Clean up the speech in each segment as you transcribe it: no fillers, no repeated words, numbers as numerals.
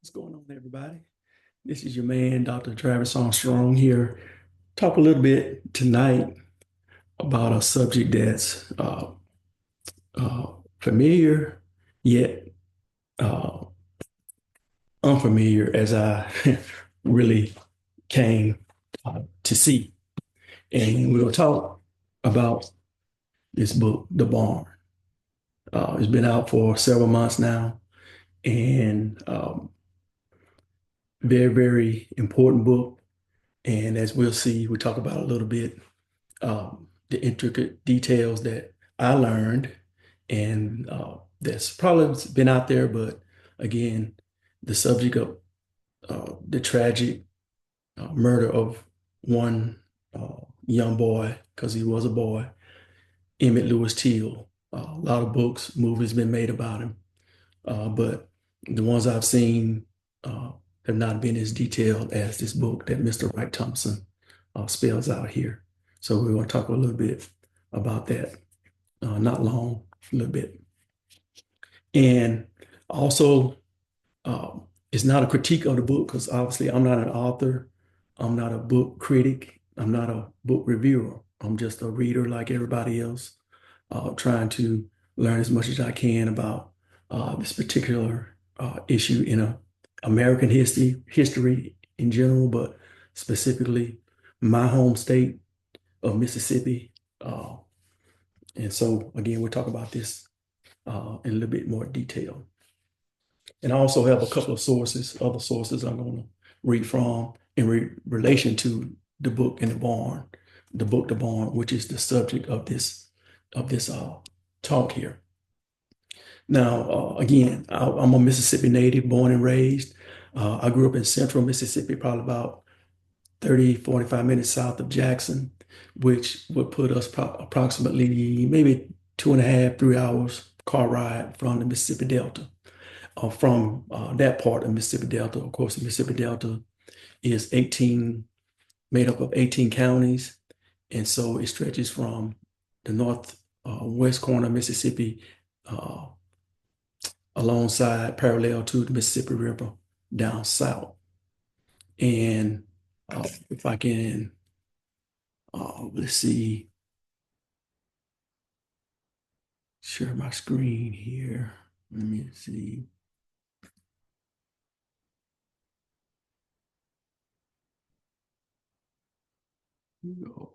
What's going on, everybody? This is your man, Dr. Travis Armstrong here. Talk a little bit tonight about a subject that's uh, familiar yet uh, unfamiliar as I really came to see. And we'll talk about this book, The Barn. It's been out for several months now, and very, very important book. And as we'll see, we talk about a little bit the intricate details that I learned, and that's probably been out there. But again, the subject of the tragic murder of one young boy, because he was a boy, Emmett Louis Till. A lot of books, movies been made about him, but the ones I've seen have not been as detailed as this book that Mr. Wright Thompson spells out here. So we're going to talk a little bit about that. Not long, a little bit. And also, it's not a critique of the book because obviously I'm not an author. I'm not a book critic. I'm not a book reviewer. I'm just a reader like everybody else, trying to learn as much as I can about this particular issue in American history in general, but specifically my home state of Mississippi. And so, again, we'll talk about this in a little bit more detail. And I also have a couple of sources, other sources I'm going to read from in relation to the book in the barn, the book, The Barn, which is the subject of this talk here. Now, again, I'm a Mississippi native, born and raised. I grew up in central Mississippi, probably about 30, 45 minutes south of Jackson, which would put us approximately maybe 2.5, 3 hours car ride from the Mississippi Delta. From that part of Mississippi Delta, of course, the Mississippi Delta is made up of 18 counties. And so it stretches from the north west corner of Mississippi alongside, parallel to the Mississippi River down south. And if I can, let's see, share my screen here. Let me see. No.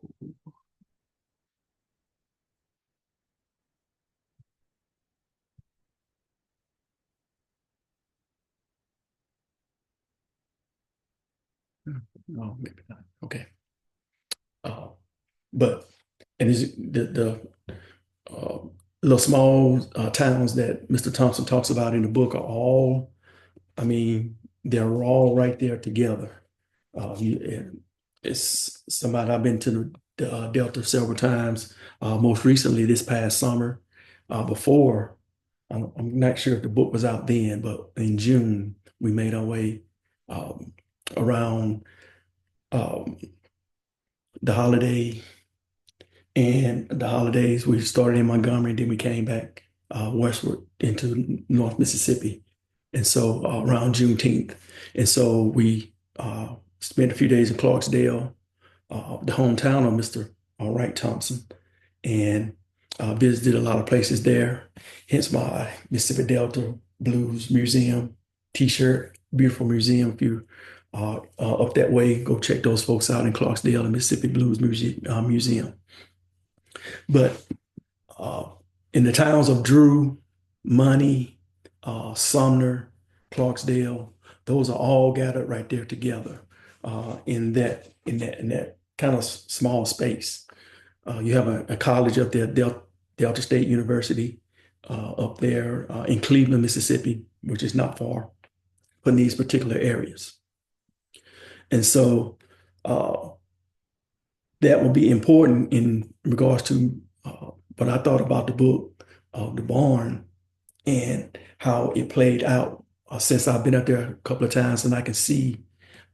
No, maybe not. Okay. Uh, but and is the uh, little small towns that Mr. Thompson talks about in the book are all, I mean, they're all right there together. It's somebody I've been to the Delta several times. Most recently, this past summer. Before, I'm not sure if the book was out then, but in June we made our way um, around um, the holiday and the holidays. We started in Montgomery, then we came back westward into North Mississippi, and so around Juneteenth, and so we spent a few days in Clarksdale, the hometown of Mr. Wright Thompson, and visited a lot of places there. Hence my Mississippi Delta Blues Museum T-shirt, beautiful museum. If you up that way, go check those folks out in Clarksdale, the Mississippi Blues Museum. But uh, in the towns of Drew, Money, Sumner, Clarksdale, those are all gathered right there together in that kind of small space. You have a college up there, Delta State University, up there in Cleveland, Mississippi, which is not far from these particular areas. And so that will be important in regards to what I thought about the book, The Barn, and how it played out since I've been up there a couple of times, and I can see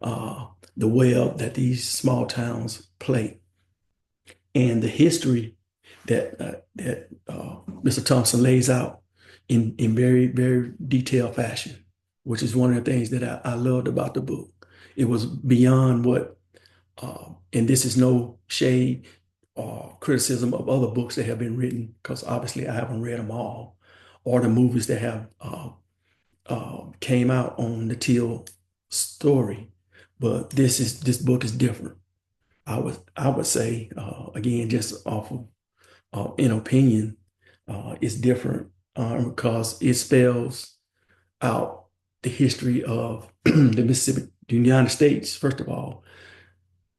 the web that these small towns play and the history that Mr. Thompson lays out in very, very detailed fashion, which is one of the things that I loved about the book. It was beyond what, and this is no shade or criticism of other books that have been written, because obviously I haven't read them all, or the movies that have came out on the Till story. But this book is different. I would say again, just off of in opinion, it's different because it spells out the history of the Mississippi, the United States, first of all,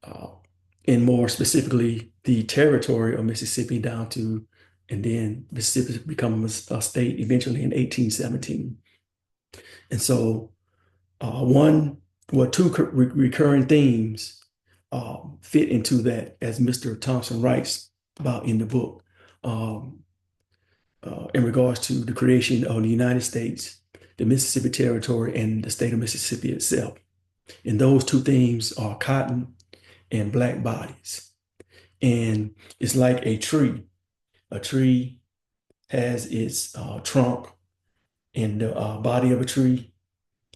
uh, and more specifically the territory of Mississippi down to, and then Mississippi becoming a state eventually in 1817. And so one, well, two recurring themes fit into that, as Mr. Thompson writes about in the book, um, in regards to the creation of the United States, the Mississippi Territory, and the state of Mississippi itself. And those two themes are cotton and black bodies. And it's like a tree. A tree has its trunk and the body of a tree,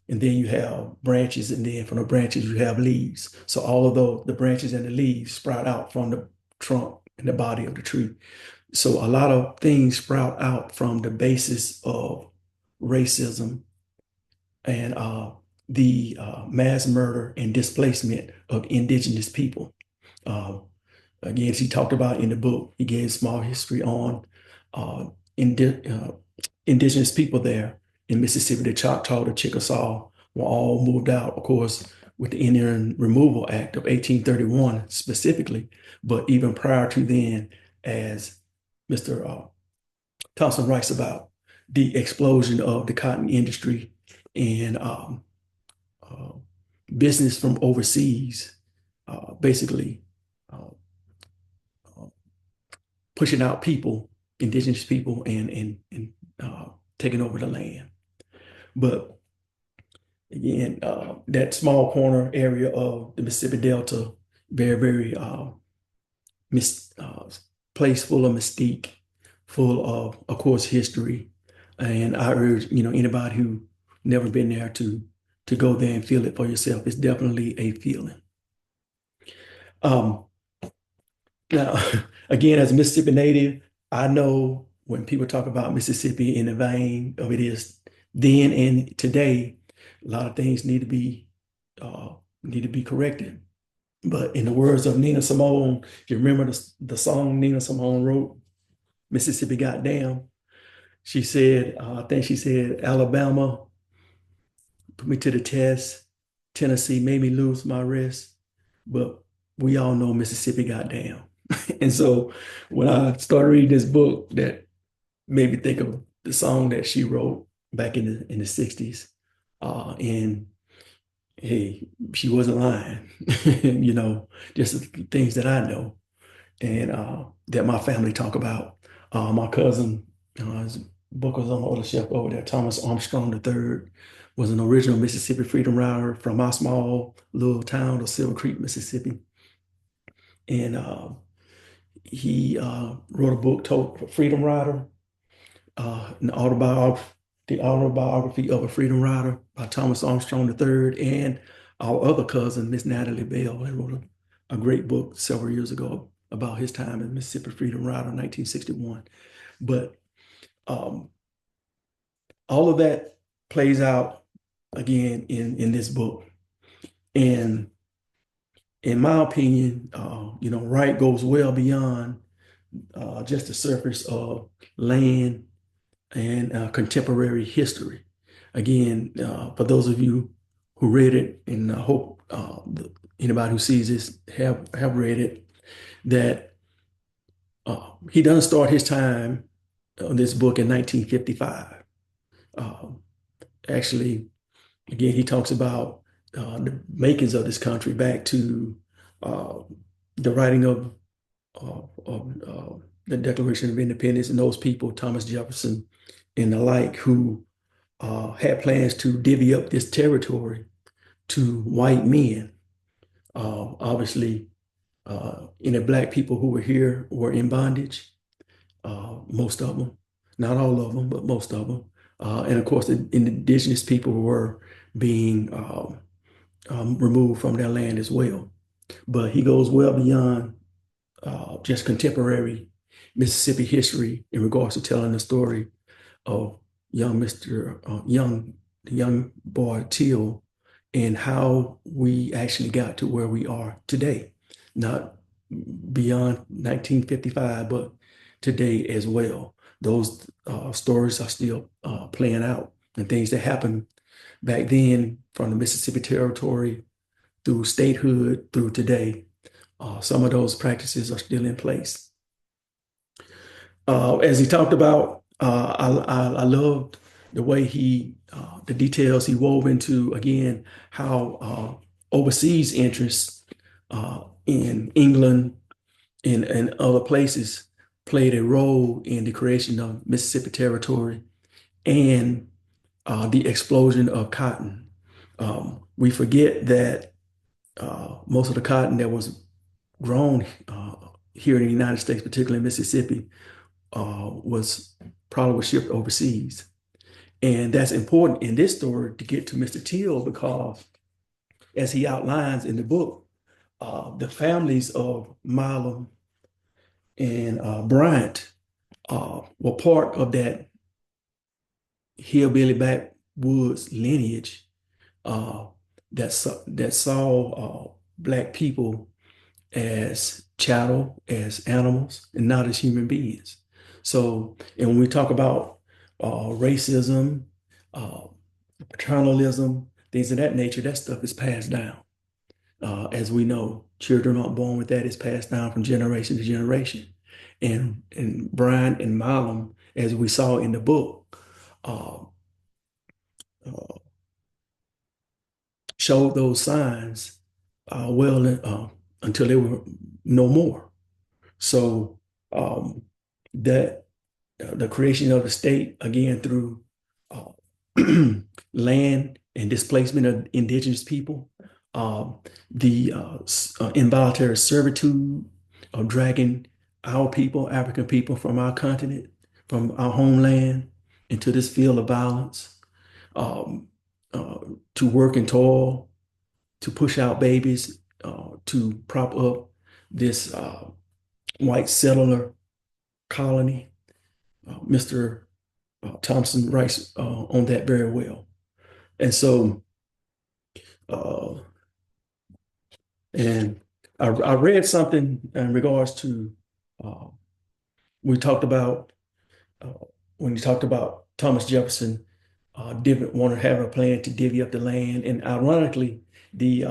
and then you have branches, and then from the branches you have leaves. So all of the branches and the leaves sprout out from the trunk and the body of the tree. So a lot of things sprout out from the basis of racism and the mass murder and displacement of indigenous people. Uh, Again, as he talked about in the book, he gave small history on uh, indi indigenous people there in Mississippi. The Choctaw, the Chickasaw were all moved out, of course, with the Indian Removal Act of 1831 specifically, but even prior to then, as Mr. Thompson writes about the explosion of the cotton industry and uh, business from overseas, basically uh, uh, pushing out people, indigenous people, and taking over the land. But again, that small corner area of the Mississippi Delta, very, very mis place full of mystique, full of course, history. And I urge, anybody who never been there to go there and feel it for yourself. It's definitely a feeling. Um, Now, again, as a Mississippi native, I know when people talk about Mississippi in the vein of it is then and today, a lot of things need to be corrected. But in the words of Nina Simone, you remember the song Nina Simone wrote, Mississippi Goddamn. She said, I think she said, Alabama put me to the test. Tennessee made me lose my rest. But we all know Mississippi Goddamn. And so when I started reading this book, that made me think of the song that she wrote back in the 60s. And hey, she wasn't lying, just the things that I know and that my family talk about. My cousin, his book was on the other shelf over there. Thomas Armstrong III was an original Mississippi freedom rider from my small little town of Silver Creek, Mississippi. And he wrote a book called Freedom Rider, the autobiography of a freedom rider by Thomas Armstrong III, and our other cousin, Miss Natalie Bell, who wrote a great book several years ago about his time as Mississippi Freedom Rider in 1961. But um, all of that plays out again in this book. And in my opinion, Wright goes well beyond just the surface of land and contemporary history. Again, for those of you who read it, and I hope anybody who sees this have read it, that he doesn't start his time on this book in 1955. Actually, again, he talks about the makings of this country back to uh, the writing of the Declaration of Independence, and those people, Thomas Jefferson and the like, who had plans to divvy up this territory to white men. Obviously, any black people who were here were in bondage, most of them, not all of them, but most of them. And of course, the indigenous people were being removed from their land as well. But he goes well beyond just contemporary Mississippi history in regards to telling the story of young boy Till, and how we actually got to where we are today, not beyond 1955, but today as well. Those stories are still playing out, and things that happened back then from the Mississippi Territory through statehood through today. Some of those practices are still in place. As he talked about, I loved the way the details he wove into, again, how overseas interests in England and other places played a role in the creation of Mississippi Territory and the explosion of cotton. We forget that most of the cotton that was grown here in the United States, particularly in Mississippi, was shipped overseas. And that's important in this story to get to Mr. Till, because as he outlines in the book, the families of Milam and Bryant were part of that hillbilly backwoods lineage that saw Black people as chattel, as animals, and not as human beings. So, and when we talk about racism, uh, paternalism, things of that nature, that stuff is passed down. As we know, children aren't born with that; it's passed down from generation to generation. And Brian and Malum, as we saw in the book, uh, uh, showed those signs until they were no more. So that the creation of the state, again, through uh, land and displacement of indigenous people, uh, the involuntary servitude of dragging our people, African people, from our continent, from our homeland, into this field of violence, um, uh, to work and toil, to push out babies, to prop up this white settler colony. Mr. Thompson writes on that very well. And so, uh, and I read something in regards to, uh, we talked about, uh, when you talked about Thomas Jefferson didn't want to have a plan to divvy up the land. And ironically, the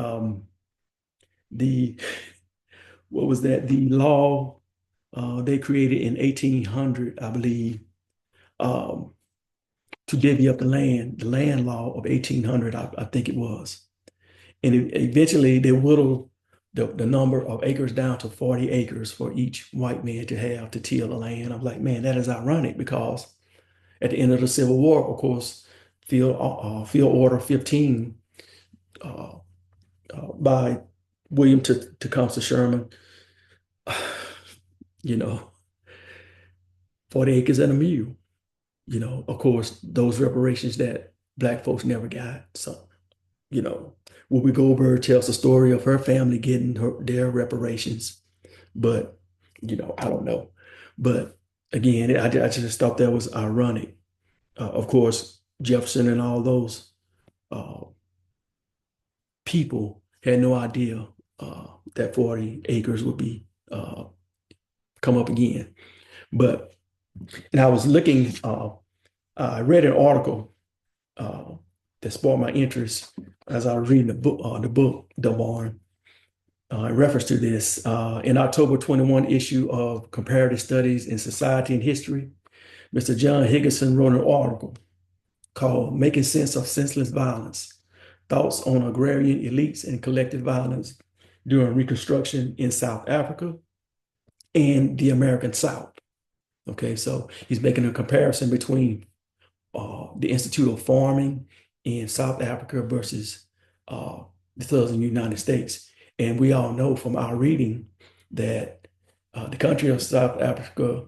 what was that? The law they created in 1800, I believe, um, to divvy up the land law of 1800, I think it was. And eventually they whittled the number of acres down to 40 acres for each white man to have to till the land. I'm like, man, that is ironic, because at the end of the Civil War, of course, Field Order 15 uh, by William Tecumseh Sherman, you know, 40 acres and a mule. Of course, those reparations that Black folks never got. So, Whoopi Goldberg tells the story of her family getting their reparations, but I don't know. But again, I just thought that was ironic. Of course, Jefferson and all those uh, people had no idea that 40 acres would be come up again. But and I was looking. I read an article uh, that sparked my interest as I was reading the Barn, in reference to this. In October 21 issue of Comparative Studies in Society and History, Mr. John Higginson wrote an article called Making Sense of Senseless Violence, Thoughts on Agrarian Elites and Collective Violence During Reconstruction in South Africa and the American South. Okay, so he's making a comparison between the Institute of Farming in South Africa versus the Southern United States. And we all know from our reading that the country of South Africa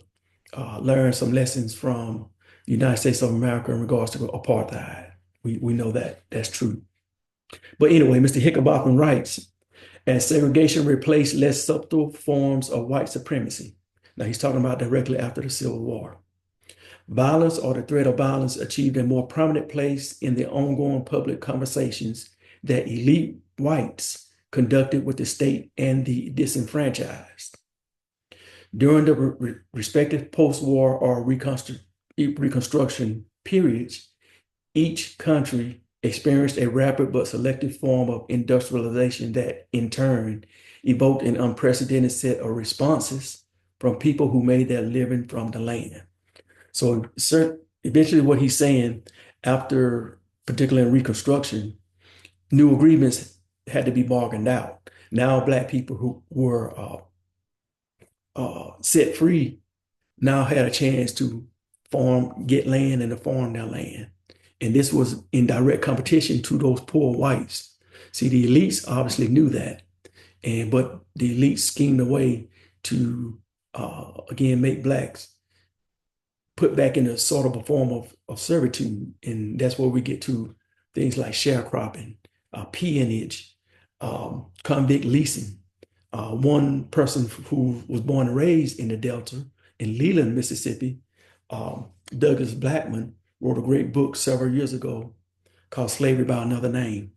learned some lessons from the United States of America in regards to apartheid. We know that that's true. But anyway, Mr. Hickabotham writes, as segregation replaced less subtle forms of white supremacy. Now he's talking about directly after the Civil War. Violence or the threat of violence achieved a more prominent place in the ongoing public conversations that elite whites conducted with the state and the disenfranchised. During the respective post-war or Reconstruction periods, each country experienced a rapid but selective form of industrialization that, in turn, evoked an unprecedented set of responses from people who made their living from the land. So, eventually, what he's saying, after, particularly in Reconstruction, new agreements had to be bargained out. Now, Black people who were set free now had a chance to get land and to farm their land. And this was in direct competition to those poor whites. See, the elites obviously knew that, but the elites schemed a way to again make Blacks put back in a sort of a form of servitude. And that's where we get to things like sharecropping, peonage, convict leasing. One person who was born and raised in the Delta in Leland, Mississippi, Douglas Blackman, wrote a great book several years ago called Slavery by Another Name.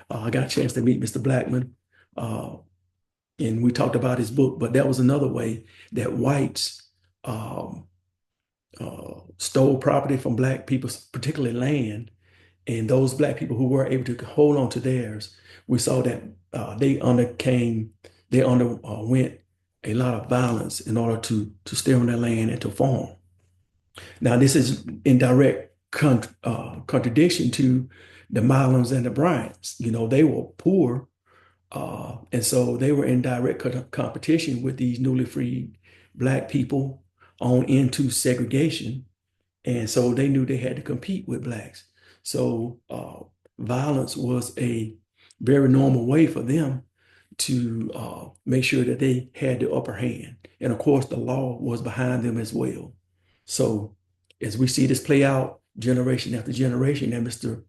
I got a chance to meet Mr. Blackman, and we talked about his book, but that was another way that whites stole property from Black people, particularly land, and those Black people who were able to hold on to theirs, we saw that they underwent a lot of violence in order to stay on their land and to farm. Now, this is in direct contradiction to the Marlins and the Bryants. You know, they were poor, and so they were in direct competition with these newly freed Black people on into segregation. And so they knew they had to compete with Blacks. So violence was a very normal way for them to make sure that they had the upper hand. And of course, the law was behind them as well. So as we see this play out generation after generation, and Mr.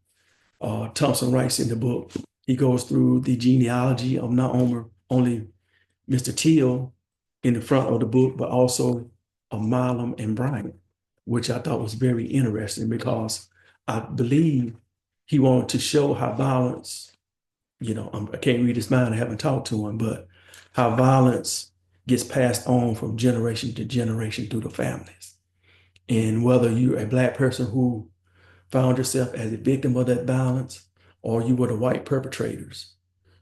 Thompson writes in the book, he goes through the genealogy of not only Mr. Till in the front of the book, but also of Milam and Bryant, which I thought was very interesting because I believe he wanted to show how violence, you know, I can't read his mind, I haven't talked to him, but how violence gets passed on from generation to generation through the families. And whether you're a Black person who found yourself as a victim of that violence or you were the white perpetrators,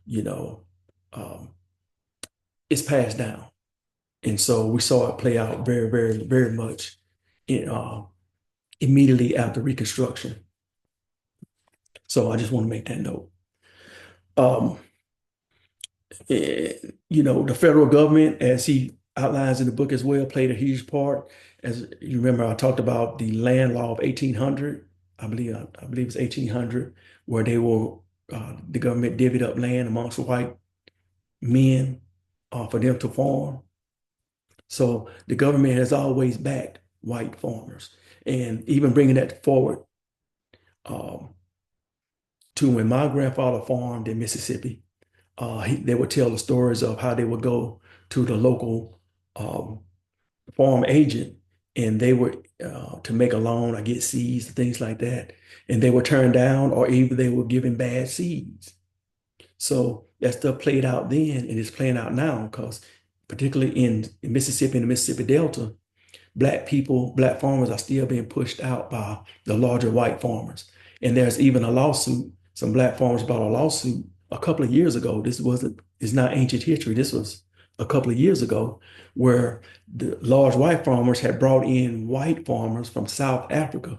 you know, it's passed down. And so we saw it play out very, very, very much in, immediately after Reconstruction. So I just want to make that note. You know, the federal government, as he outlines in the book as well, played a huge part. As you remember, I talked about the land law of 1800. I believe it's 1800, where they will the government divvied up land amongst white men for them to farm. So the government has always backed white farmers, and even bringing that forward to when my grandfather farmed in Mississippi. They would tell the stories of how they would go to the local farm agent, and they were to make a loan or get seeds and things like that, and they were turned down, or even they were given bad seeds. So that stuff played out then, and it's playing out now because, particularly in Mississippi and the Mississippi Delta, Black people, Black farmers are still being pushed out by the larger white farmers. And there's even a lawsuit. Some Black farmers brought a lawsuit a couple of years ago. It's not ancient history. This was a couple of years ago, where the large white farmers had brought in white farmers from South Africa,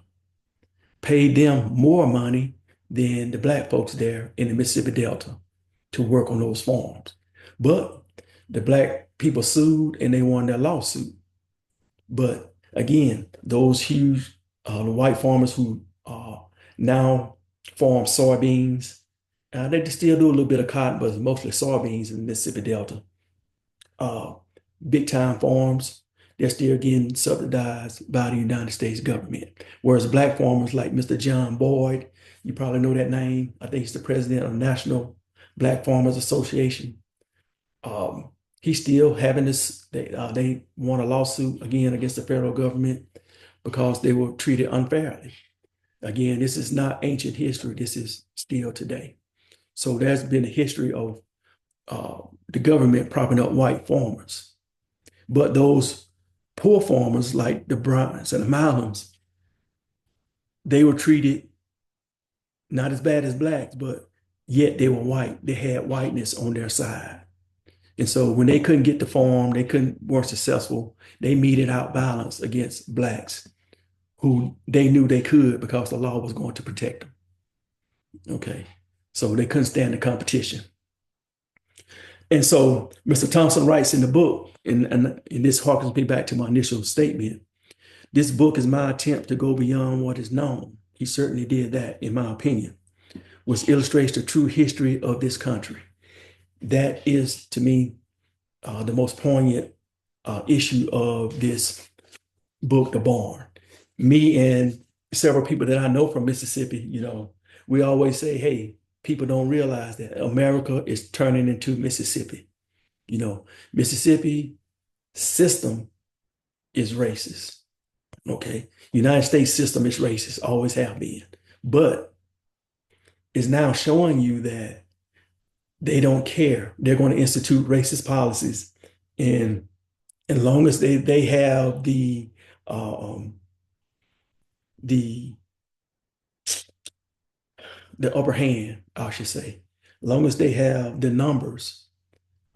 paid them more money than the Black folks there in the Mississippi Delta to work on those farms. But the Black people sued and they won their lawsuit. But again, those huge white farmers who now farm soybeans, they still do a little bit of cotton, but it's mostly soybeans in the Mississippi Delta. Big time farms. they're still getting subsidized by the United States government. Whereas black farmers like Mr. John Boyd, you probably know that name. I think he's the president of the National Black Farmers Association. Um, he's still having this. They won a lawsuit again against the federal government because they were treated unfairly. Again, this is not ancient history. This is still today. So there's been a history of the government propping up white farmers. But those poor farmers like the Bryants and the Malums, they were treated not as bad as blacks, but yet they were white. They had whiteness on their side. And so when they couldn't get the farm, they weren't successful, they meted out violence against blacks who they knew they could because the law was going to protect them. Okay. So they couldn't stand the competition. And so Mr. Thompson writes in the book, and this harkens me back to my initial statement. This book is my attempt to go beyond what is known. He certainly did that, in my opinion, which illustrates the true history of this country. That is, to me, the most poignant issue of this book, The Barn. Me and several people that I know from Mississippi, we always say, hey, people don't realize that America is turning into Mississippi. Mississippi system is racist. Okay. United States system is racist, always have been. But it's now showing you that they don't care. They're going to institute racist policies. And as long as they have the upper hand, I should say, as long as they have the numbers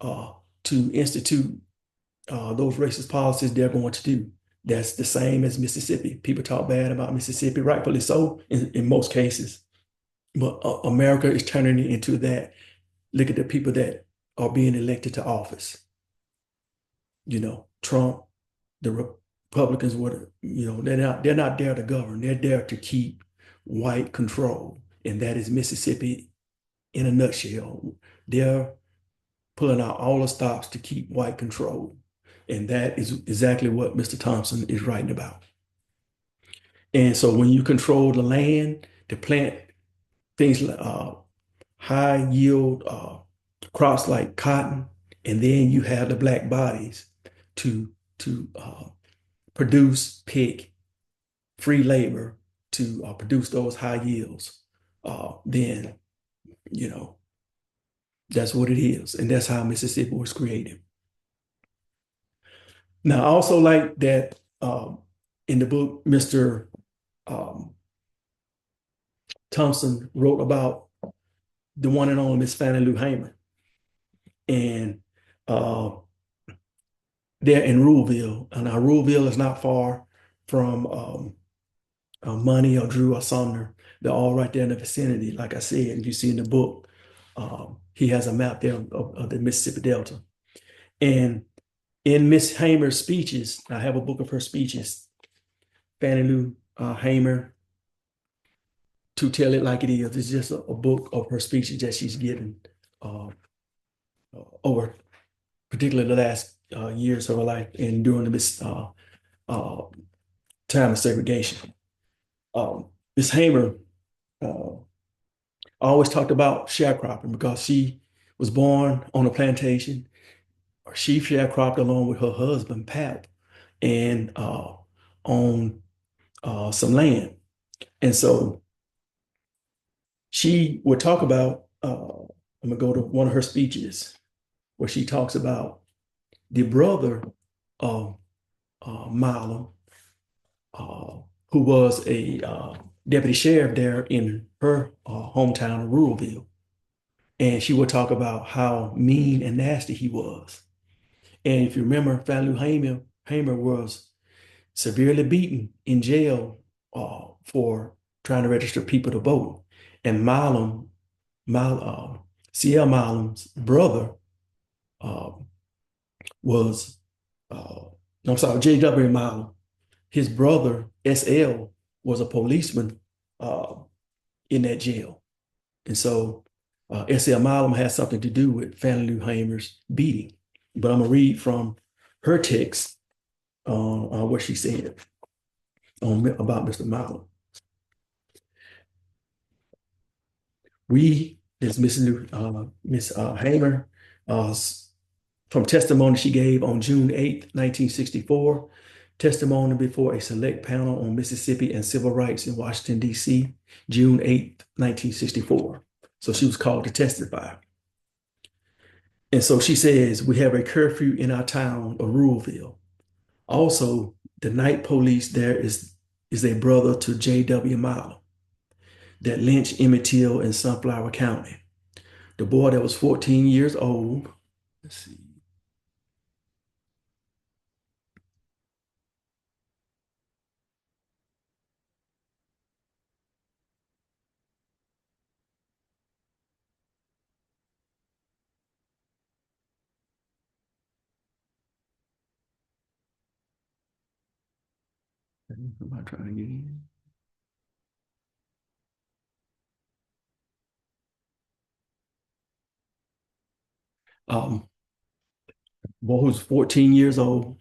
to institute those racist policies, they're going to do. That's the same as Mississippi. People talk bad about Mississippi, rightfully so, in most cases. But America is turning it into that. Look at the people that are being elected to office. Trump, the Republicans, they're not there to govern. They're there to keep white control. And that is Mississippi in a nutshell. They're pulling out all the stops to keep white control. And that is exactly what Mr. Thompson is writing about. And so when you control the land to plant things like high yield crops like cotton, and then you have the black bodies to produce, pick, free labor to produce those high yields, then, that's what it is. And that's how Mississippi was created. Now, I also like that in the book, Mr. Thompson wrote about the one and only Miss Fannie Lou Hamer. And they're in Ruleville. And now Ruleville is not far from Money or Drew or Sumner. They're all right there in the vicinity. Like I said, you see in the book, he has a map there of the Mississippi Delta. And in Miss Hamer's speeches, I have a book of her speeches, Fannie Lou Hamer, To Tell It Like It Is. It's just a book of her speeches that she's given over particularly the last years of her life and during this time of segregation. Miss Hamer always talked about sharecropping because she was born on a plantation. She sharecropped along with her husband, Pap, and on some land. And so she would talk about, I'm going to go to one of her speeches where she talks about the brother of Milo, who was a deputy sheriff there in her hometown of Ruleville. And she would talk about how mean and nasty he was. And if you remember, Fannie Lou Hamer was severely beaten in jail for trying to register people to vote. And C.L. Milam's brother was, I'm sorry, J.W. Milam. His brother, S.L., was a policeman in that jail. And so S.L. Milam has something to do with Fannie Lou Hamer's beating. But I'm going to read from her text what she said about Mr. Marlin. This Miss Hamer, uh, from testimony she gave on June 8th, 1964, testimony before a select panel on Mississippi and civil rights in Washington, D.C., June 8th, 1964. So she was called to testify. And so she says, we have a curfew in our town of Ruleville. Also, the night police there is a brother to J.W. Marlin that lynched Emmett Till in Sunflower County. The boy that was 14 years old. Let's see. Am I trying to get in? Um, Boy who's 14 years old.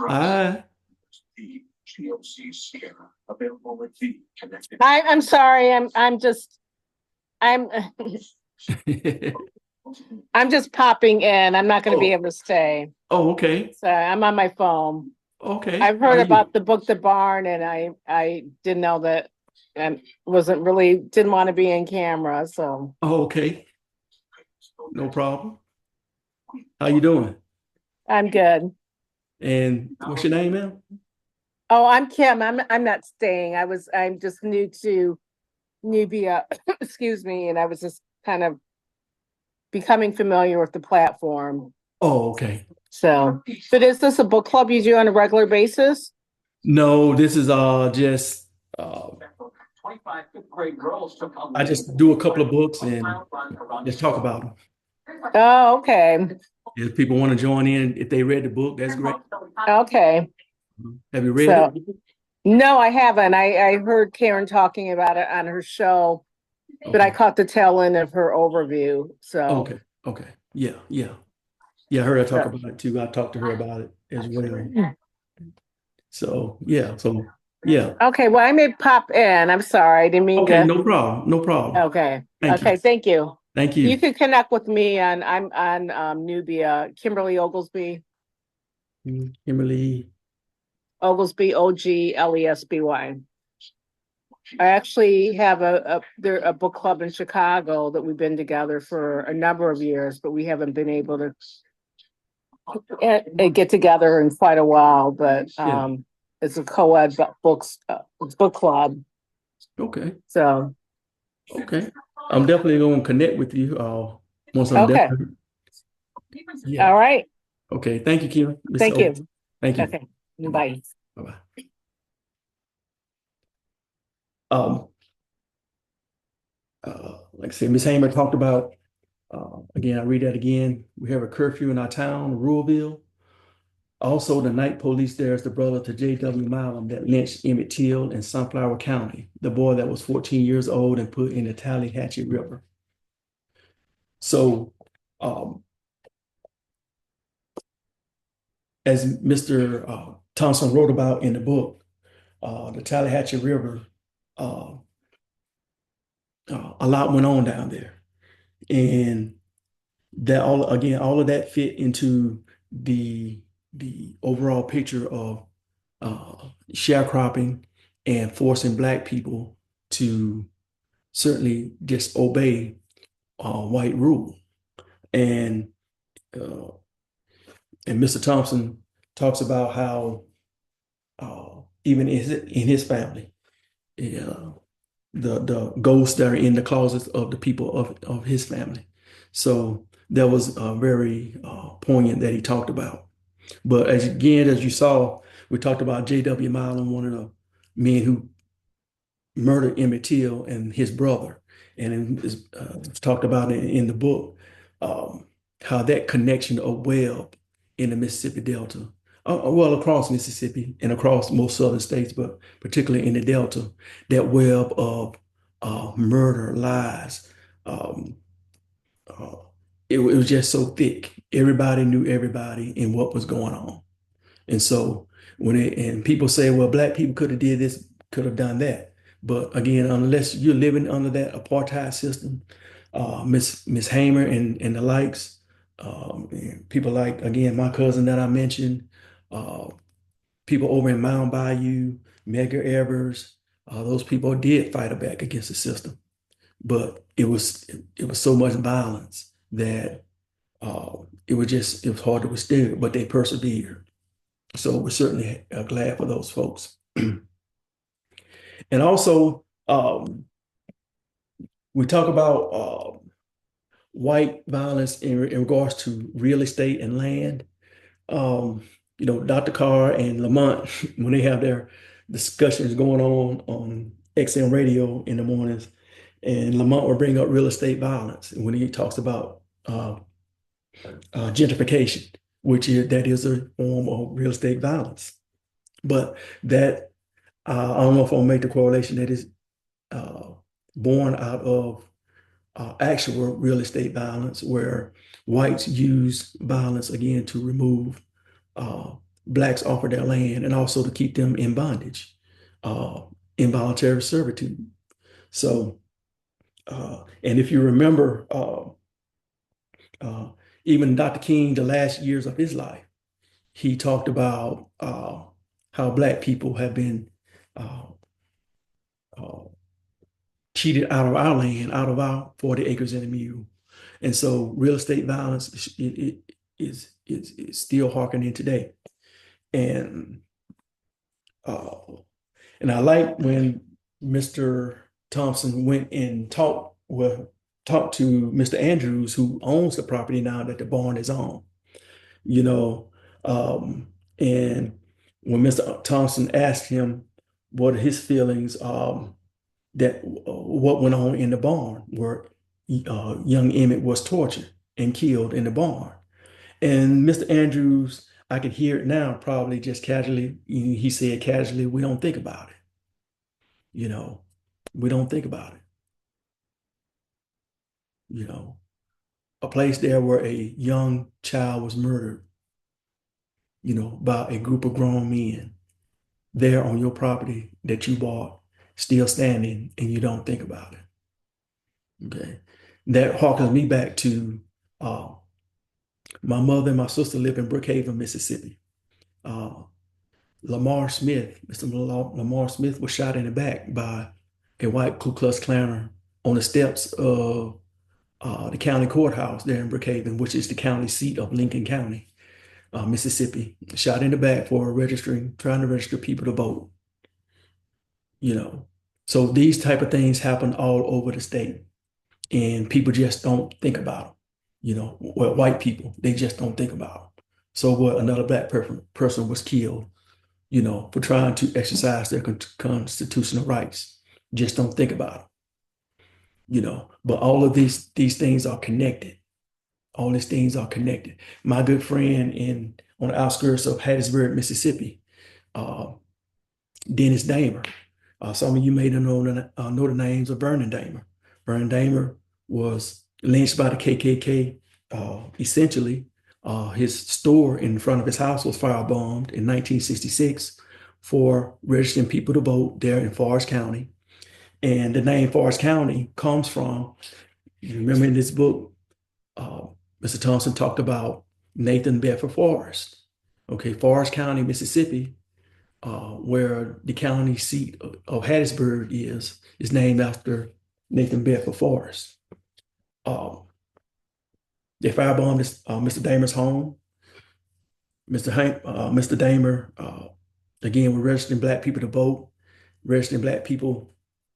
I I'm sorry. I'm I'm just popping in. I'm not going to be able to stay. Oh, okay. So I'm on my phone. Okay. I've heard about the book The Barn, and I didn't know that, and didn't want to be in camera. So Oh, okay. No problem. How you doing? I'm good. And what's your name, ma'am? Oh, I'm Kim. I'm not staying. I'm just new to Nubia, excuse me, and I was just kind of becoming familiar with the platform. Oh, okay. So is this a book club you do on a regular basis? No, this is just I just do a couple of books and just talk about them. Oh, okay. If people want to join in, if they read the book, that's great. Okay. Have you read it? No, I haven't. I heard Karen talking about it on her show, but I caught the tail end of her overview. So okay. Yeah. I heard her talk about it too. I talked to her about it as well. So yeah. Okay, well, I may pop in. I'm sorry. I didn't mean Okay, to. no problem. No problem. Okay. Thank you. Thank you. Thank you. You can connect with me I'm on Nubia, Kimberly Oglesby. Kimberly. Oglesby, Oglesby. I actually have a book club in Chicago that we've been together for a number of years, but we haven't been able to get together in quite a while. But it's a co-ed book club. Okay. So okay. I'm definitely going to connect with you once I'm done. Yeah. All right. Okay. Thank you, Kim. Thank you. Thank you. Okay. Bye. Bye-bye. Like I said, Ms. Hamer talked about, again, I read that again. We have a curfew in our town, Ruleville. Also, the night police there is the brother to J.W. Marlin that lynched Emmett Till in Sunflower County, the boy that was 14 years old and put in the Tallahatchie River. So, as Mr. Thompson wrote about in the book, the Tallahatchie River, a lot went on down there. And that all of that fit into the overall picture of sharecropping and forcing Black people to certainly just obey white rule. And Mr. Thompson talks about how even in his family, the ghosts that are in the closets of the people of his family. So that was very poignant that he talked about. But as you saw, we talked about J.W. Marlin, one of the men who murdered Emmett Till and his brother. And it's talked about in the book how that connection of web in the Mississippi Delta, well, across Mississippi and across most southern states, but particularly in the Delta, that web of murder, lies, Um, uh, it was just so thick. Everybody knew everybody and what was going on. And so and people say, well, black people could have did this, could have done that. But again, unless you're living under that apartheid system, Miss Hamer and the likes, and people like again my cousin that I mentioned, uh, people over in Mound Bayou, Medgar Evers, those people did fight back against the system. But it was so much violence that it was hard to withstand, but they persevered. So we're certainly glad for those folks. And also, we talk about white violence in regards to real estate and land. Um, Dr. Carr and Lamont, when they have their discussions going on XM radio in the mornings, and Lamont will bring up real estate violence when he talks about gentrification, that is a form of real estate violence. But that I don't know if I'll make the correlation that is uh, born out of actual real estate violence, where whites use violence again to remove uh, blacks off of their land and also to keep them in bondage, uh, involuntary servitude. So, and if you remember, uh, even Dr. King, the last years of his life, he talked about how black people have been uh, uh, cheated out of our land, out of our 40 acres and a mule. And so real estate violence is still harkening today. And uh, and I like when Mr. Thompson went and talked to Mr. Andrews, who owns the property now that the barn is on, you know. And when Mr. Thompson asked him what are his feelings, that what went on in the barn, where young Emmett was tortured and killed in the barn. And Mr. Andrews, I can hear it now, probably just casually. He said casually, "We don't think about it. You know, we don't think about it. You know, a place there where a young child was murdered, by a group of grown men there on your property that you bought, still standing, and you don't think about it." Okay, that harkens me back to uh, my mother and my sister lived in Brookhaven, Mississippi. Uh, Lamar Smith, Mr. Lamar Smith was shot in the back by a white Ku Klux Klaner on the steps of the county courthouse there in Brookhaven, which is the county seat of Lincoln County, Mississippi. Shot in the back for trying to register people to vote. You know, so these type of things happen all over the state, and people just don't think about them. Well, white people, they just don't think about them. So what? Another black person was killed, for trying to exercise their constitutional rights. Just don't think about it. But all of these things are connected. All these things are connected. My good friend on the outskirts of Hattiesburg, Mississippi, uh, Dennis Damer. Some of you may know the names of Vernon Damer. Vernon Damer was lynched by the KKK. Essentially, his store in front of his house was firebombed in 1966 for registering people to vote there in Forrest County. And the name Forrest County comes from, you remember in this book, uh, Mr. Thompson talked about Nathan Bedford Forrest. Okay, Forrest County, Mississippi, where the county seat of Hattiesburg is named after Nathan Bedford Forrest. Um, they firebombed Mr. Damer's home. Mr. Damer, again, we're registering black people to vote, registering black people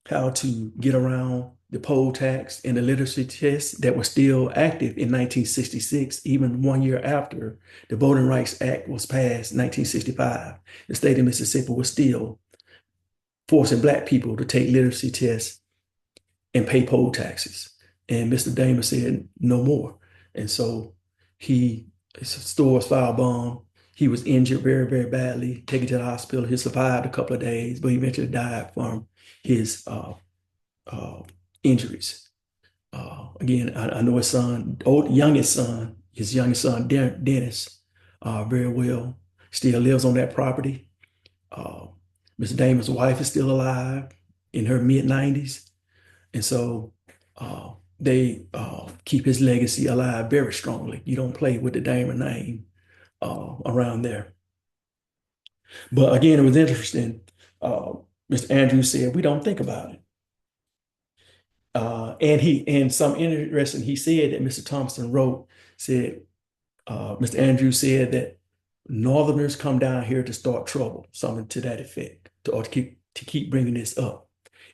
how to get around the poll tax and the literacy test that was still active in 1966, even 1 year after the Voting Rights Act was passed in 1965. The state of Mississippi was still forcing black people to take literacy tests and pay poll taxes. And Mr. Damer said no more. And so his store was firebombed. He was injured very, very badly, taken to the hospital. He survived a couple of days, but he eventually died from his uh, injuries. again, I know his youngest son, Dennis, very well, still lives on that property. Uh, Mr. Damon's wife is still alive in her mid 90s. And so they keep his legacy alive very strongly. You don't play with the Damon name around there. But again, it was interesting. Uh, Mr. Andrews said, we don't think about it. And some interesting, he said that Mr. Thompson wrote, said, Mr. Andrews said that Northerners come down here to start trouble, something to that effect, to keep bringing this up.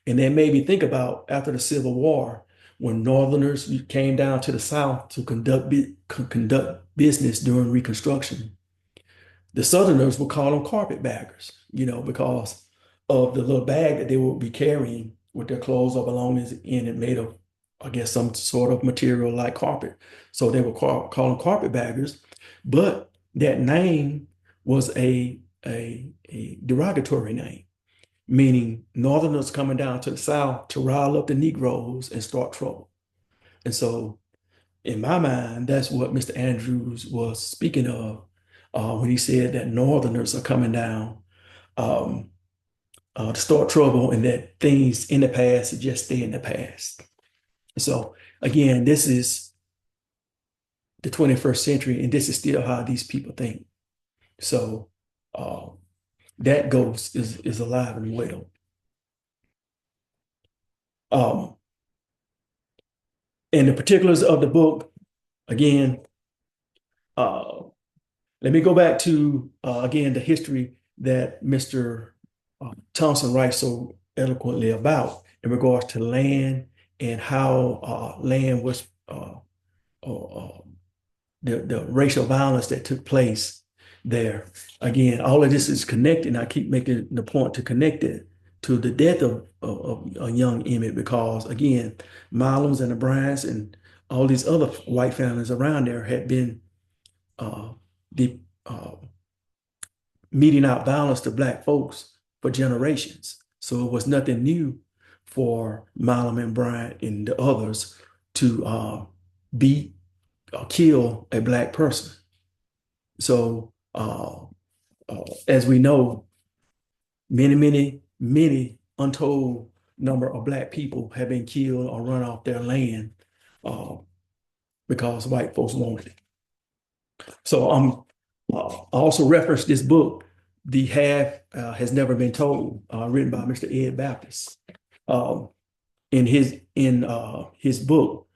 And that made me think about after the Civil War, when Northerners came down to the South to conduct business during Reconstruction, the Southerners would call them carpetbaggers, because of the little bag that they would be carrying with their clothes or belongings in it made of, I guess, some sort of material like carpet. So they would call them carpetbaggers. But that name was a derogatory name, meaning Northerners coming down to the South to rile up the Negroes and start trouble. And so, in my mind, that's what Mr. Andrews was speaking of when he said that Northerners are coming down um, to start trouble and that things in the past should just stay in the past. So, again, this is the 21st century, and this is still how these people think. So, uh, that ghost is alive and well. Um, and the particulars of the book, again, uh, let me go back to, again, the history that Mr. Thompson writes so eloquently about in regards to land and how land was, the racial violence that took place there. Again, all of this is connected, and I keep making the point to connect it to the death of a young Emmett because, again, Milam's and the Bryants and all these other white families around there had been uh, the meeting out violence to Black folks for generations. So it was nothing new for Milam and Bryant and the others to beat or kill a Black person. So as we know, many untold number of Black people have been killed or run off their land uh, because white folks wanted it. So I also referenced this book, The Half Has Never Been Told, written by Mr. Ed Baptist. Um, in his book,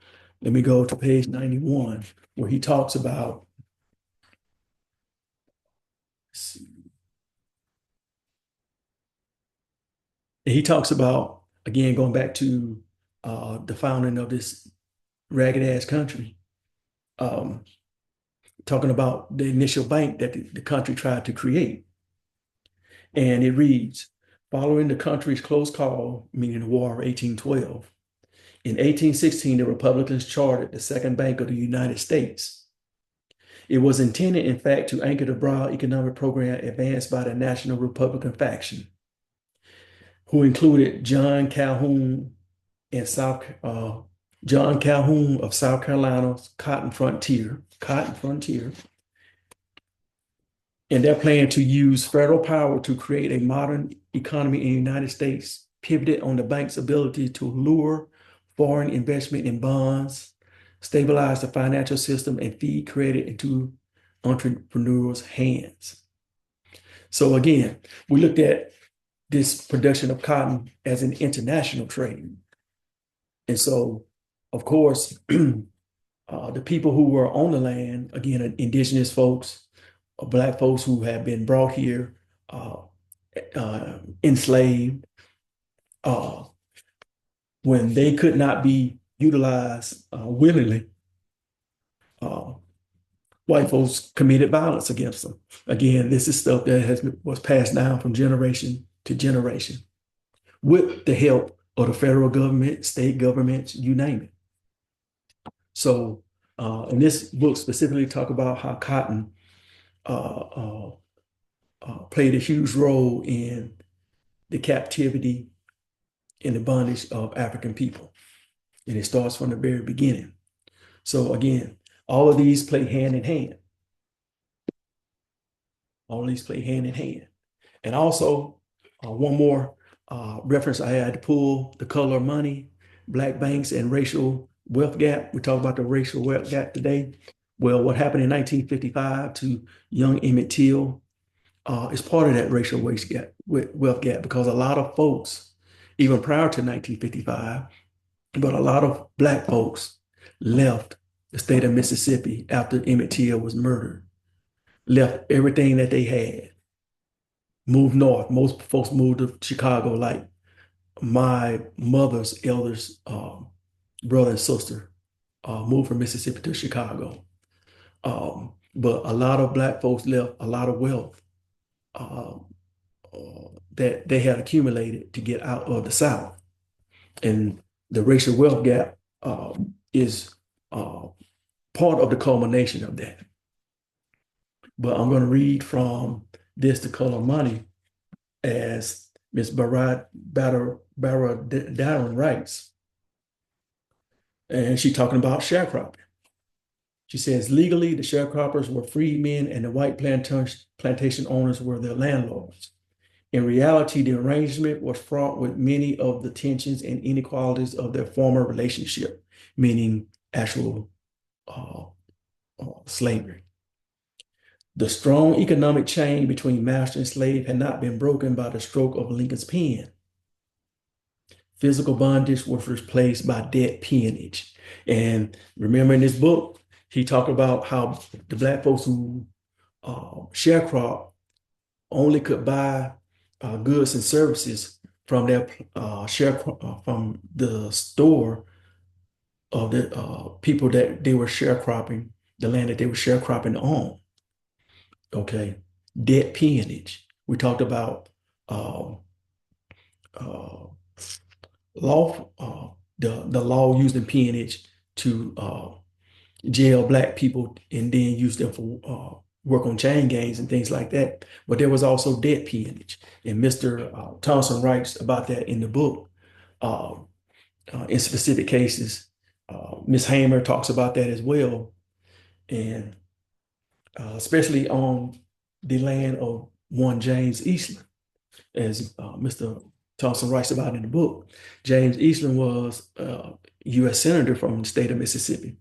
let me go to page 91, where he talks about, again, going back to the founding of this ragged ass country, um, talking about the initial bank that the country tried to create. And it reads, following the country's close call, meaning the War of 1812, in 1816, the Republicans chartered the Second Bank of the United States. It was intended, in fact, to anchor the broad economic program advanced by the National Republican faction, who included John Calhoun of South Carolina's Cotton Frontier, and their plan to use federal power to create a modern economy in the United States pivoted on the bank's ability to lure foreign investment in bonds, stabilize the financial system, and feed credit into entrepreneurs' hands. So again, we looked at this production of cotton as an international trade. And so, of course, the people who were on the land, again, indigenous folks, Black folks who have been brought here, enslaved, uh, when they could not be utilized willingly, uh, white folks committed violence against them. Again, this is stuff that was passed down from generation to generation with the help of the federal government, state governments, you name it. So, in this book specifically talk about how cotton uh, played a huge role in the captivity and the bondage of African people. and it starts from the very beginning. So again, all of these play hand in hand. All of these play hand in hand. And also, one more reference I had to pull: the color of money, black banks, and racial wealth gap. We talk about the racial wealth gap today. Well, what happened in 1955 to young Emmett Till is part of that racial wealth gap, because a lot of folks, even prior to 1955, but a lot of black folks left the state of Mississippi after Emmett Till was murdered, left everything that they had, moved north. Most folks moved to Chicago, like my mother's eldest brother and sister moved from Mississippi to Chicago. But a lot of black folks left a lot of wealth uh, that they had accumulated to get out of the South. And the racial wealth gap is uh, part of the culmination of that. But I'm going to read from this, The Color of Money, as Ms. Barra Darren writes. And she's talking about sharecropping. She says, legally, the sharecroppers were freedmen and the white plantation owners were their landlords. In reality, the arrangement was fraught with many of the tensions and inequalities of their former relationship, meaning actual slavery. The strong economic chain between master and slave had not been broken by the stroke of Lincoln's pen. Physical bondage was replaced by debt peonage. And remember, in this book, he talked about how the black folks who sharecrop only could buy goods and services from their from the store of the people that they were sharecropping, the land that they were sharecropping on. Okay, debt peonage. We talked about uh, uh, law, the law using peonage to jail black people and then use them for work on chain gangs and things like that. But there was also debt peonage, and Mr. Thompson writes about that in the book. In specific cases, Miss Hamer talks about that as well, and especially on the land of one James Eastland, as Mr. Thompson writes about in the book. James Eastland was a U.S. Senator from the state of Mississippi.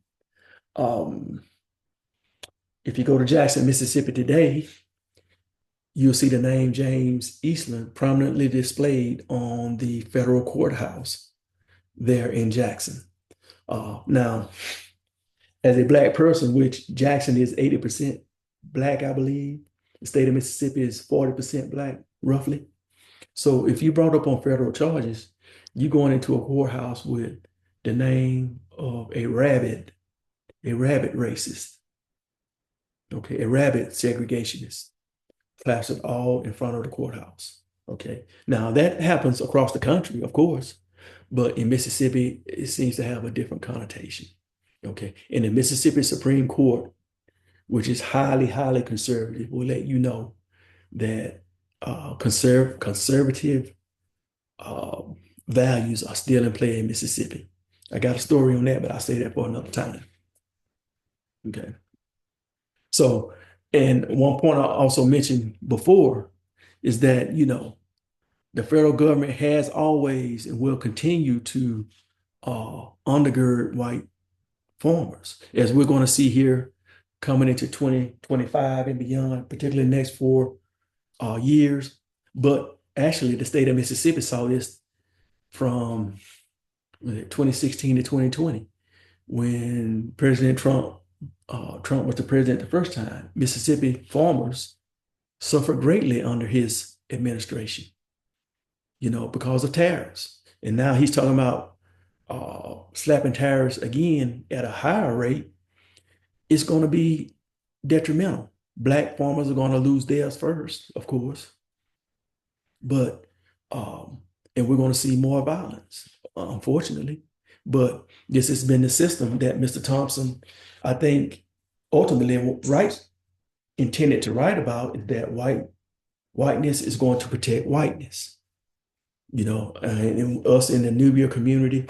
If you go to Jackson, Mississippi today, you'll see the name James Eastland prominently displayed on the federal courthouse there in Jackson. Now, as a black person, which Jackson is 80% black, I believe, the state of Mississippi is 40% black, roughly. So if you brought up on federal charges, you going into a courthouse with the name of a rabid racist, okay, a rabid segregationist, plastered all in front of the courthouse. Okay. Now that happens across the country, of course, but in Mississippi, it seems to have a different connotation. Okay. And the Mississippi Supreme Court, which is highly, highly conservative, will let you know that conservative values are still in play in Mississippi. I got a story on that, but I'll say that for another time. Okay. So, and one point I also mentioned before is that, the federal government has always and will continue to undergird white farmers, as we're going to see here coming into 2025 and beyond, particularly the next 4 years. But actually, the state of Mississippi saw this from 2016 to 2020, when President Trump was the president the first time. Mississippi farmers suffered greatly under his administration, because of tariffs. And now he's talking about slapping tariffs again at a higher rate. It's going to be detrimental. Black farmers are going to lose theirs first, of course. But, and we're going to see more violence, unfortunately. But this has been the system that Mr. Thompson, I think, ultimately, intended to write about, is that whiteness is going to protect whiteness. And us in the Nubia community,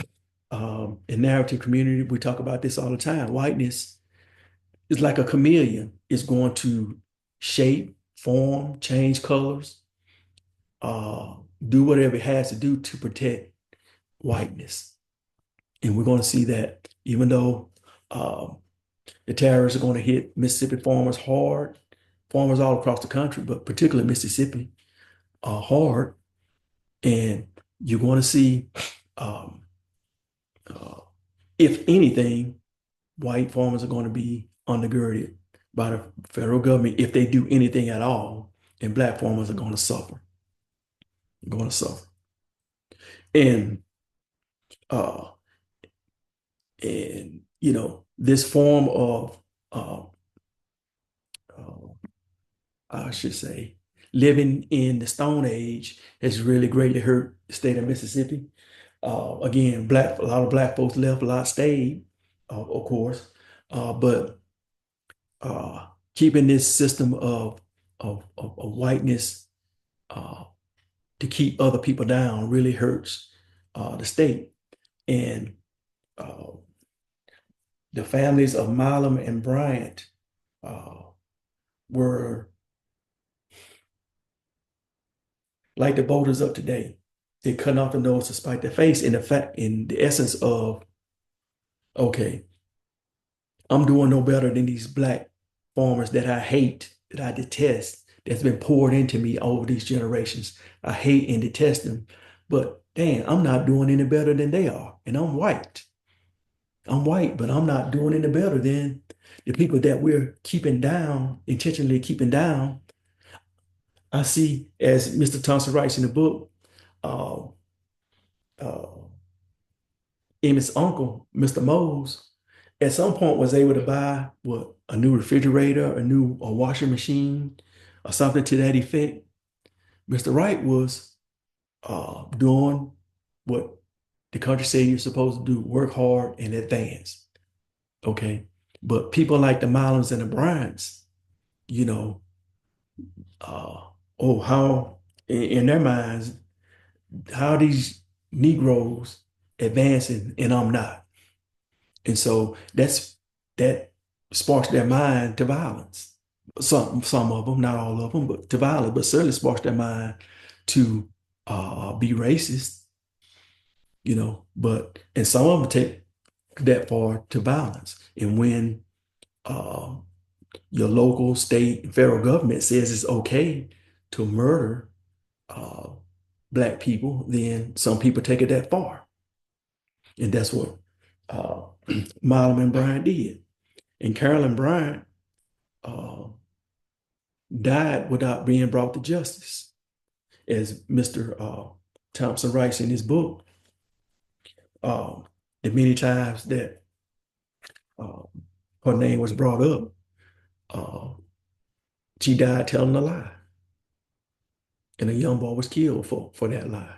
In narrative community, we talk about this all the time. Whiteness is like a chameleon. It's going to shape, form, change colors, uh, do whatever it has to do to protect whiteness. And we're going to see that even though um, the tariffs are going to hit Mississippi farmers hard, farmers all across the country, but particularly Mississippi, hard. And you're going to see, um, uh, if anything, white farmers are going to be undergirded by the federal government if they do anything at all, and black farmers are going to suffer. They're going to suffer. And uh, this form of uh, uh, I should say, living in the Stone Age has really greatly hurt the state of Mississippi. Again, a lot of black folks left, a lot stayed, of course, but uh, keeping this system of whiteness uh, to keep other people down really hurts the state. And uh, the families of Milam and Bryant uh, were like the voters of today. They cut off the nose to spite the face in the fact, in the essence of, okay, I'm doing no better than these black farmers that I hate, that I detest, that's been poured into me over these generations. I hate and detest them. But damn, I'm not doing any better than they are. And I'm white. I'm white, but I'm not doing any better than the people that we're keeping down, intentionally keeping down. I see, as Mr. Thompson writes in the book, uh, uh, Emmett's uncle, Mr. Mose, at some point was able to buy what, a new refrigerator, a washing machine, or something to that effect. Mr. Wright was doing what the country said you're supposed to do: work hard and advance. Okay. But people like the Milans and the Bryants, you know, uh, oh, how in their minds, how these Negroes advancing and I'm not. And so that sparks their mind to violence. Some of them, not all of them, but to violence, but certainly sparks their mind to be racist, but and some of them take that far to violence. And when uh, your local, state, and federal government says it's okay to murder uh, black people, then some people take it that far. And that's what uh, Milam and Bryant did. And Carolyn Bryant uh, died without being brought to justice. As Mr. Thompson writes in his book, uh, the many times that uh, her name was brought up, uh, she died telling a lie. And a young boy was killed for that lie.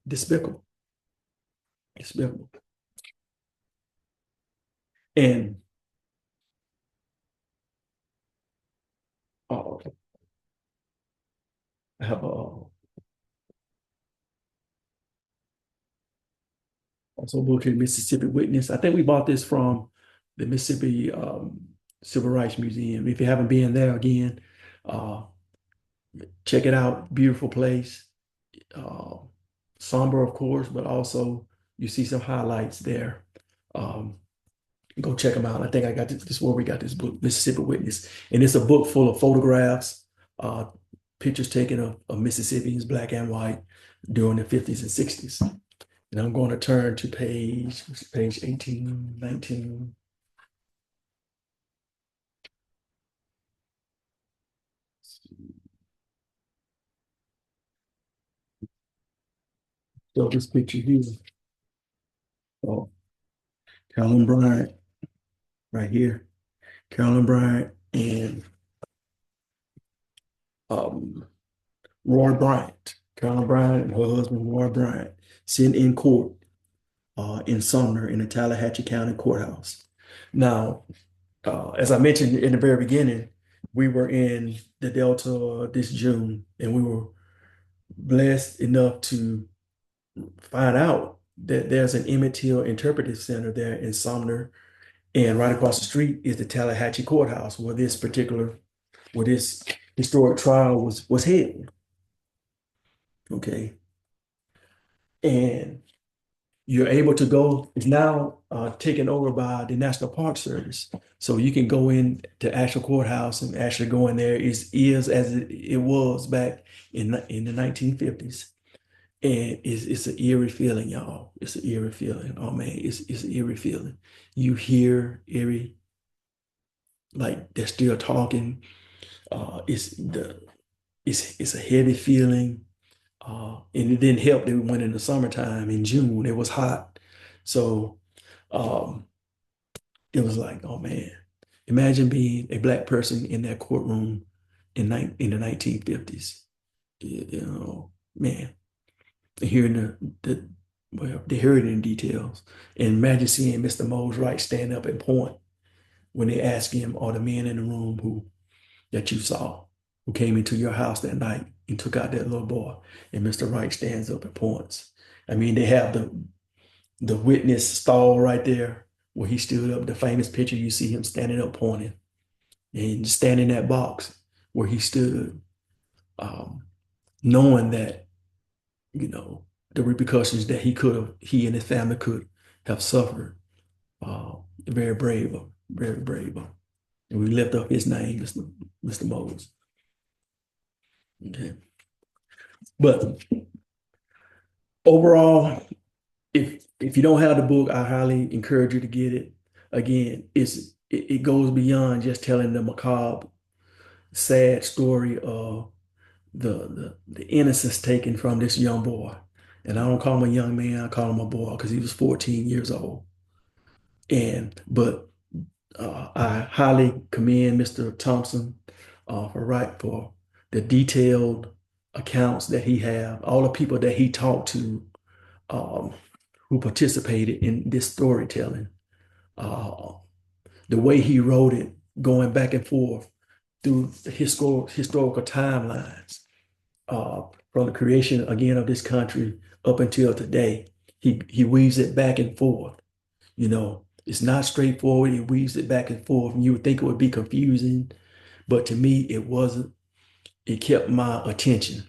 Despicable. Despicable. And uh, I have also a book here, Mississippi Witness. I think we bought this from the Mississippi Civil Rights Museum. If you haven't been there again, uh, check it out. Beautiful place. Uh, Somber, of course, but also you see some highlights there. Um, go check them out. I think I got this is where we got this book, Mississippi Witness. And it's a book full of photographs, uh, pictures taken of Mississippians, black and white, during the 50s and 60s. And I'm going to turn to page 18, 19. So this picture here. Oh, Carolyn Bryant right here. Carolyn Bryant and um, Roy Bryant. Carolyn Bryant and her husband, Roy Bryant, sitting in court in Sumner in the Tallahatchie County Courthouse. Now, as I mentioned in the very beginning, we were in the Delta this June, and we were blessed enough to find out there's an Emmett Till Interpretive Center there in Sumner, and right across the street is the Tallahatchie Courthouse where this historic trial was held. Okay, and you're able to go. It's now taken over by the National Park Service, so you can go in to actual courthouse and actually go in there. Is as it was back in the 1950s. And it's an eerie feeling, y'all. It's an eerie feeling. Oh man, it's an eerie feeling. You hear eerie, like they're still talking. It's a heavy feeling. And it didn't help that we went in the summertime in June. It was hot. So um it was like, oh man, imagine being a black person in that courtroom in the 1950s. You know, man. Hearing they heard it in details. And imagine seeing Mr. Mose Wright stand up and point when they ask him, are the men in the room who that you saw, who came into your house that night and took out that little boy? And Mr. Wright stands up and points. I mean, they have the witness stall right there where he stood up, the famous picture you see him standing up pointing and standing in that box where he stood, um, knowing that the repercussions that he and his family could have suffered. Very brave, very brave. And we lift up his name, Mr. Moses. Okay. But overall, if you don't have the book, I highly encourage you to get it. Again, it goes beyond just telling the macabre, sad story of the innocence taken from this young boy. And I don't call him a young man, I call him a boy because he was 14 years old. But I highly commend Mr. Thompson for the detailed accounts that he have, all the people that he talked to um, who participated in this storytelling. Uh, the way he wrote it, going back and forth through the historical timelines, uh, from the creation again of this country up until today. He weaves it back and forth. It's not straightforward. He weaves it back and forth, and you would think it would be confusing, but to me, it wasn't. It kept my attention.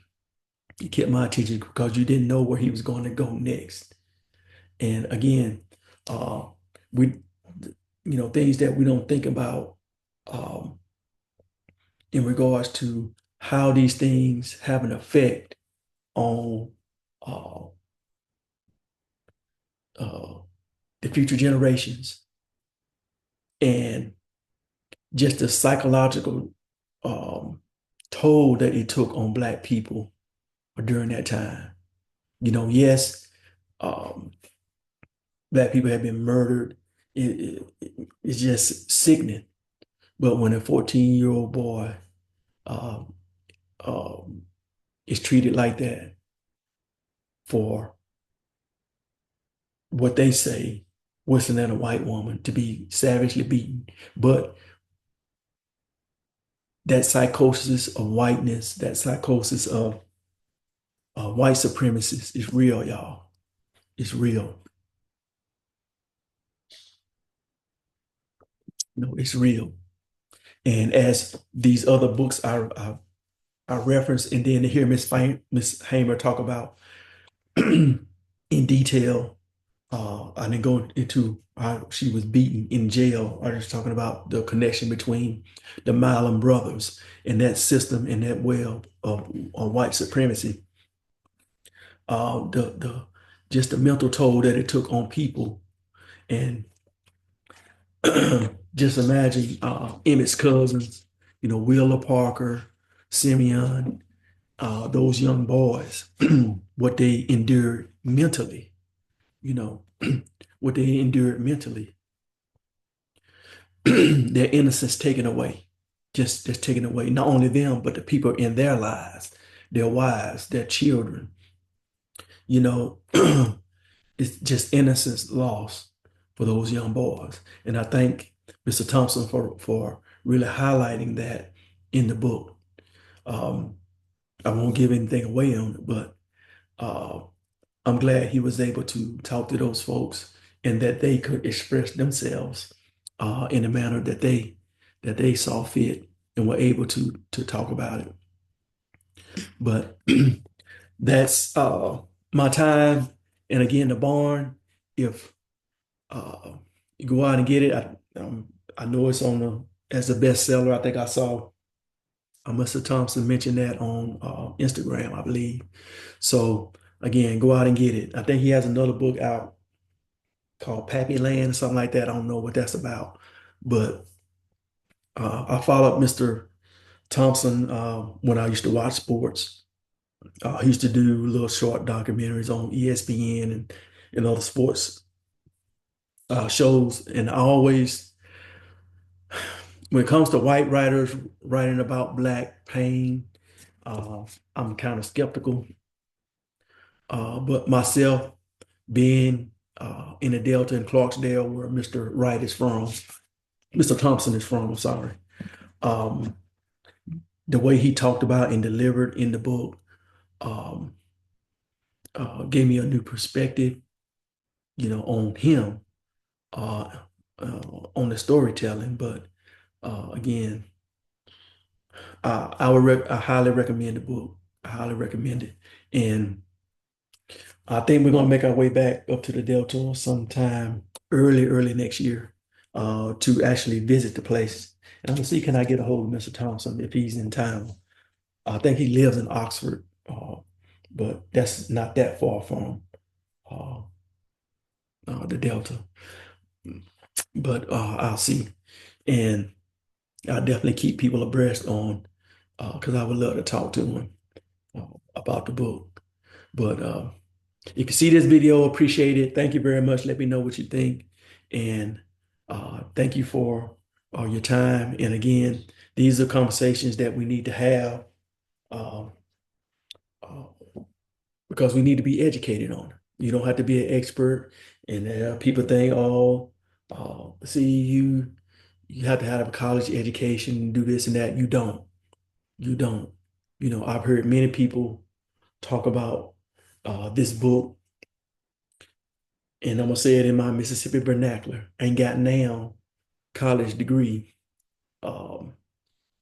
It kept my attention because you didn't know where he was going to go next. And again, uh, we, things that we don't think about um, in regards to how these things have an effect on uh, uh, the future generations and just the psychological toll that it took on Black people during that time. Yes, um, Black people have been murdered. It's just sickening. But when a 14-year-old boy um, um, is treated like that for what they say, worse than a white woman, to be savagely beaten, but that psychosis of whiteness, that psychosis of white supremacists is real, y'all. It's real. No, it's real. And as these other books I referenced, and then to hear Miss Hamer talk about in detail, I didn't go into how she was beaten in jail. I was just talking about the connection between the Milam brothers and that system and that well of white supremacy. The just the mental toll that it took on people, and just imagine Emmett's cousins, Wheeler Parker, Simeon, those young boys, what they endured mentally, you know, what they endured mentally, their innocence taken away, just taken away. Not only them, but the people in their lives, their wives, their children, you know, it's just innocence lost for those young boys. And I thank Mr. Thompson for really highlighting that in the book. Um, I won't give anything away on it, but uh, I'm glad he was able to talk to those folks and that they could express themselves in a manner that they saw fit and were able to talk about it. But that's my time. And again, the barn, if you go out and get it, I know it's on the as a bestseller. I think I saw Mr. Thompson mention that on Instagram, I believe. So again, go out and get it. I think he has another book out called Pappy Land or something like that. I don't know what that's about, but I followed Mr. Thompson when I used to watch sports. He used to do little short documentaries on ESPN and other sports shows, and I always, when it comes to white writers writing about black pain, uh, I'm kind of skeptical. But myself, being in the Delta in Clarksdale, where Mr. Wright is from, Mr. Thompson is from, I'm sorry. Um, the way he talked about and delivered in the book um, gave me a new perspective, on him, uh, on the storytelling. But again, I highly recommend the book. I highly recommend it, and I think we're gonna make our way back up to the Delta sometime early next year to actually visit the place. And I'm gonna see can I get a hold of Mr. Thompson if he's in town. I think he lives in Oxford, but that's not that far from uh, the Delta. But I'll see, and I'll definitely keep people abreast on because I would love to talk to him about the book. But you can see this video, appreciate it. Thank you very much. Let me know what you think. And thank you for your time. And again, these are conversations that we need to have um, uh, because we need to be educated on it. You don't have to be an expert. And people think, oh, see, you have to have a college education, do this and that. You don't. You don't. I've heard many people talk about this book, and I'm gonna say it in my Mississippi vernacular. Ain't got now college degree, um,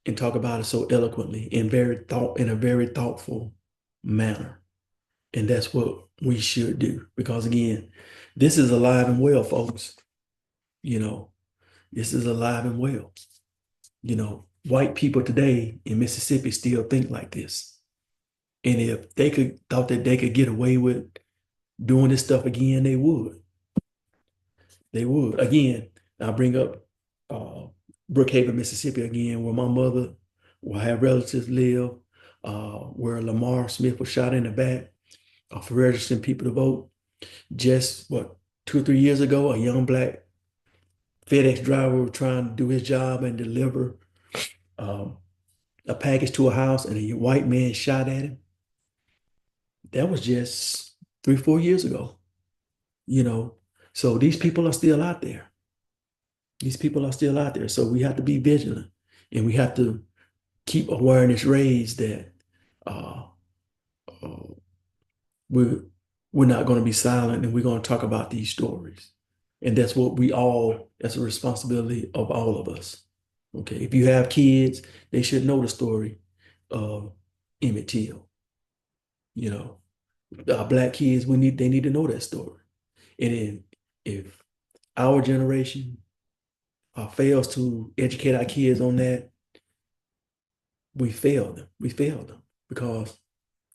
and talk about it so eloquently in a very thoughtful manner. And that's what we should do. Because again, this is alive and well, folks. You know, this is alive and well. White people today in Mississippi still think like this. And if they could thought that they could get away with doing this stuff again, they would. They would. Again, I bring up uh, Brookhaven, Mississippi again, where my mother, where I have relatives live, where Lamar Smith was shot in the back for registering people to vote. Just what, 2 or 3 years ago, a young black FedEx driver was trying to do his job and deliver um, a package to a house, and a white man shot at him. That was just 3, 4 years ago, you know. So these people are still out there. These people are still out there. So we have to be vigilant and we have to keep awareness raised that uh, uh, we're, we're not going to be silent and we're going to talk about these stories. And that's a responsibility of all of us. Okay. If you have kids, they should know the story of Emmett Till. You know, Black kids, they need to know that story. And then if our generation fails to educate our kids on that, we failed them. We failed them because,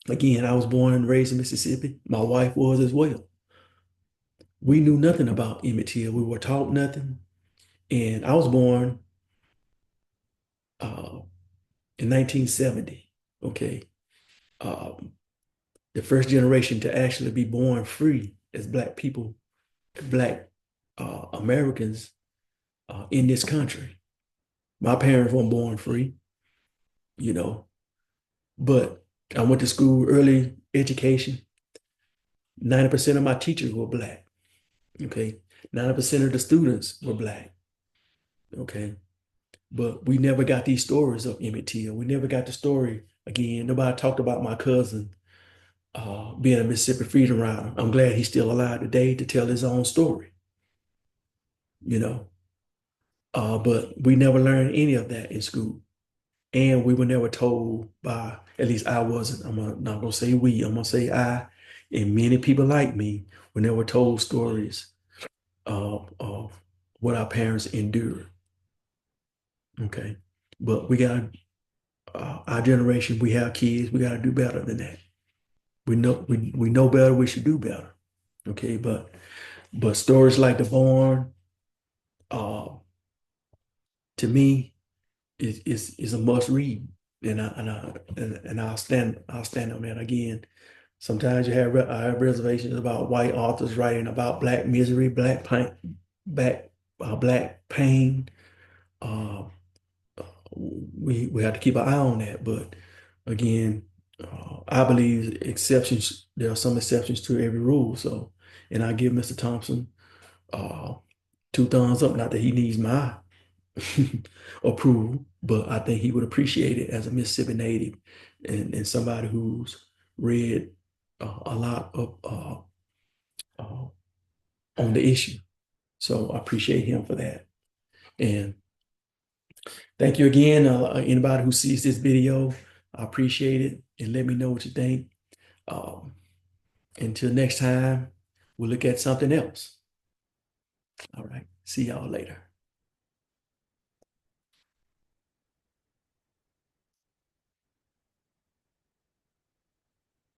again, I was born and raised in Mississippi. My wife was as well. We knew nothing about Emmett Till. We were taught nothing. And I was born uh, in 1970. Okay. Um, the first generation to actually be born free as Black people, Black Americans in this country. My parents weren't born free, you know, but I went to school, early education. 90% of my teachers were Black. Okay. 90% of the students were Black. Okay. But we never got these stories of Emmett Till. We never got the story again. Nobody talked about my cousin being a Mississippi freedom rider. I'm glad he's still alive today to tell his own story, you know. But we never learned any of that in school. And we were never told by, at least I wasn't, not gonna say we, I'm gonna say I, and many people like me were never told stories of what our parents endured. Okay. But we got our generation, we have kids, we gotta do better than that. We know better, we should do better. Okay, but stories like the barn, uh, to me, is a must read. And I'll stand on that again. Sometimes I have reservations about white authors writing about black misery, black pain. Uh, we have to keep an eye on that. But again, I believe exceptions. There are some exceptions to every rule. So, and I give Mr. Thompson uh, two thumbs up. Not that he needs my approval, but I think he would appreciate it as a Mississippi native and somebody who's read a lot of uh, on the issue. So I appreciate him for that. And thank you again, anybody who sees this video. I appreciate it, and let me know what you think. Um, until next time, we'll look at something else. All right. See y'all later.